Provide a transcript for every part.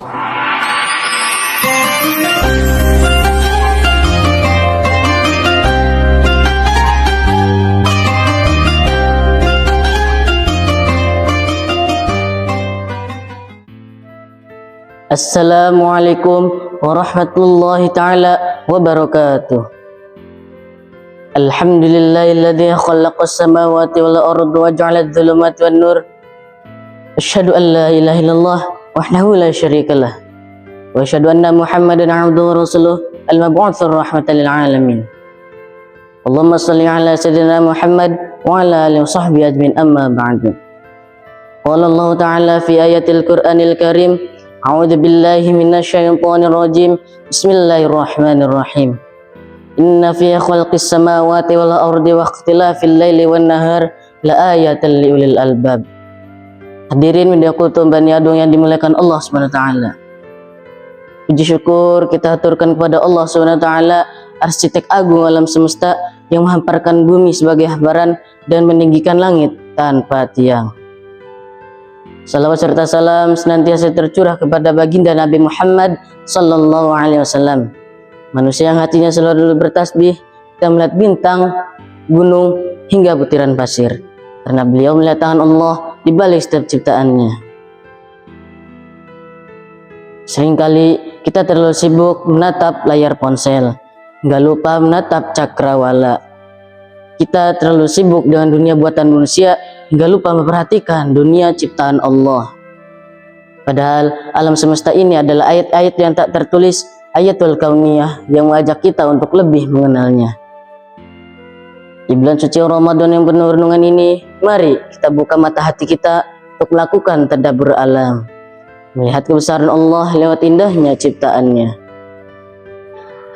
Assalamualaikum warahmatullahi ta'ala wabarakatuh. Alhamdulillahilladzi khalaqas samawati wal arda wa ja'ala adh-dhulumati wan nur. Asyhadu an la ilaha illallah wahdahu la syarikalah. Wa asyhadu anna Muhammadan 'abduhu wa rasuluh al-mab'utsur rahmatan lil alamin. Allahumma shalli ala sayyidina Muhammad wa ala alihi wa sahbihi ajmain, amma ba'du. Qala Allah ta'ala fi ayatil Qur'anil Karim, a'udzu billahi minasyaitonir rajim. Bismillahirrahmanirrahim. Inna fi khalqis samawati wal ardi wa ikhtilafil laili wan nahar la ayatan liulil albab. Hadirin media kultum Bani Adung yang dimuliakan Allah Subhanahu wa taala. Puji syukur kita aturkan kepada Allah Subhanahu wa taala, arsitek agung alam semesta yang menghamparkan bumi sebagai hamparan dan meninggikan langit tanpa tiang. Salawat serta salam senantiasa tercurah kepada baginda Nabi Muhammad sallallahu alaihi wasallam, manusia yang hatinya selalu bertasbih dan melihat bintang, gunung hingga butiran pasir, karena beliau melihat tangan Allah di balik setiap ciptaannya. Seringkali kita terlalu sibuk menatap layar ponsel, nggak lupa menatap cakrawala. Kita terlalu sibuk dengan dunia buatan manusia hingga lupa memperhatikan dunia ciptaan Allah. Padahal alam semesta ini adalah ayat-ayat yang tak tertulis, ayatul kauniyah yang mengajak kita untuk lebih mengenalnya. Di bulan suci Ramadan yang penuh renungan ini, mari kita buka mata hati kita untuk melakukan tadabbur alam, melihat kebesaran Allah lewat indahnya ciptaannya.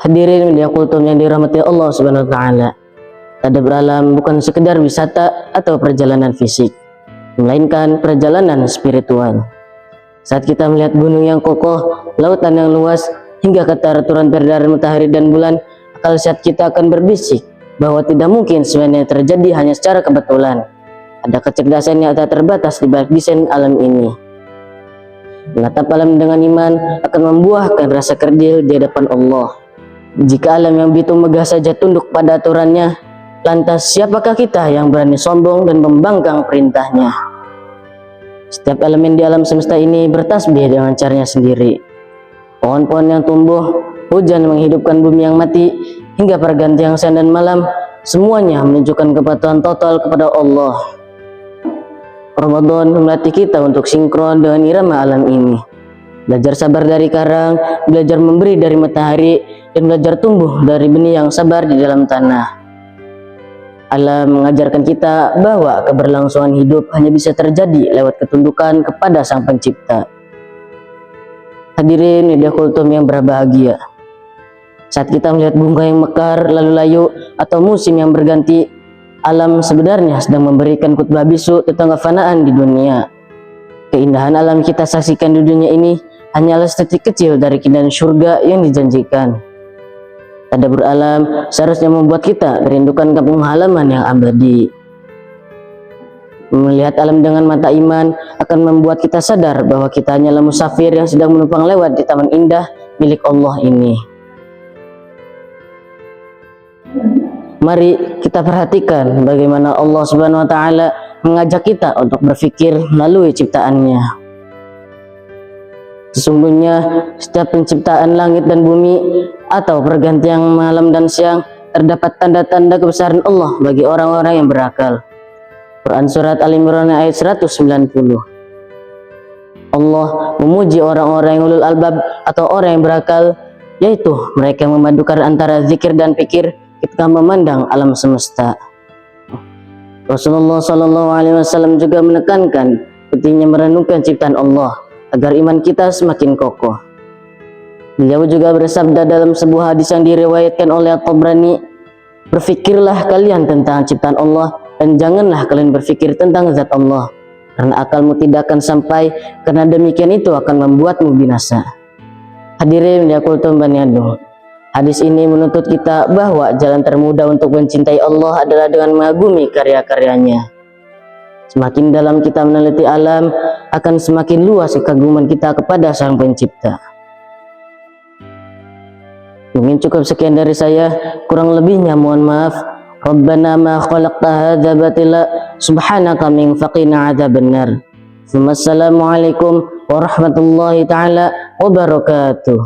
Hadirin media kultum yang dirahmati Allah Subhanahu wa taala. Tadabbur alam bukan sekedar wisata atau perjalanan fisik, melainkan perjalanan spiritual. Saat kita melihat gunung yang kokoh, lautan yang luas, hingga keteraturan peredaran matahari dan bulan, akal sehat kita akan berbisik bahwa tidak mungkin semuanya terjadi hanya secara kebetulan. Ada kecerdasan yang tak terbatas di balik desain alam ini. Menatap alam dengan iman akan membuahkan rasa kerdil di hadapan Allah. Jika alam yang begitu megah saja tunduk pada aturannya, lantas siapakah kita yang berani sombong dan membangkang perintahnya? Setiap elemen di alam semesta ini bertasbih dengan caranya sendiri. Pohon-pohon yang tumbuh, hujan yang menghidupkan bumi yang mati, hingga pergantian siang dan malam, semuanya menunjukkan kepatuhan total kepada Allah. Ramadan melatih kita untuk sinkron dengan irama alam ini. Belajar sabar dari karang, belajar memberi dari matahari, dan belajar tumbuh dari benih yang sabar di dalam tanah. Alam mengajarkan kita bahwa keberlangsungan hidup hanya bisa terjadi lewat ketundukan kepada Sang Pencipta. Hadirin media kultum yang berbahagia, saat kita melihat bunga yang mekar lalu layu atau musim yang berganti, alam sebenarnya sedang memberikan khutbah bisu tentang kefanaan di dunia. Keindahan alam kita saksikan di dunia ini hanyalah setitik kecil dari keindahan surga yang dijanjikan. Tadabbur alam seharusnya membuat kita merindukan kampung halaman yang abadi. Melihat alam dengan mata iman akan membuat kita sadar bahwa kita hanyalah musafir yang sedang menumpang lewat di taman indah milik Allah ini. Mari kita perhatikan bagaimana Allah Subhanahu wa taala mengajak kita untuk berpikir melalui ciptaannya. Sesungguhnya setiap penciptaan langit dan bumi atau pergantian malam dan siang terdapat tanda-tanda kebesaran Allah bagi orang-orang yang berakal. Quran Surat Al-Imran ayat 190. Allah memuji orang-orang yang ulul albab atau orang yang berakal, yaitu mereka yang memadukan antara zikir dan pikir ketika memandang alam semesta. Rasulullah SAW juga menekankan pentingnya merenungkan ciptaan Allah agar iman kita semakin kokoh. Beliau juga bersabda dalam sebuah hadis yang diriwayatkan oleh At-Tabrani, berfikirlah kalian tentang ciptaan Allah dan janganlah kalian berfikir tentang zat Allah, karena akalmu tidak akan sampai, karena demikian itu akan membuatmu binasa. Hadirin yang kultum Bani Adung, hadis ini menuntut kita bahwa jalan termudah untuk mencintai Allah adalah dengan mengagumi karya-karyanya. Semakin dalam kita meneliti alam, akan semakin luas kekaguman kita kepada Sang Pencipta. Mungkin cukup sekian dari saya, kurang lebihnya mohon maaf. Rabbana ma khalaqta hadza batila subhanaka min faqina adzabannar. Assalamualaikum warahmatullahi taala wabarakatuh.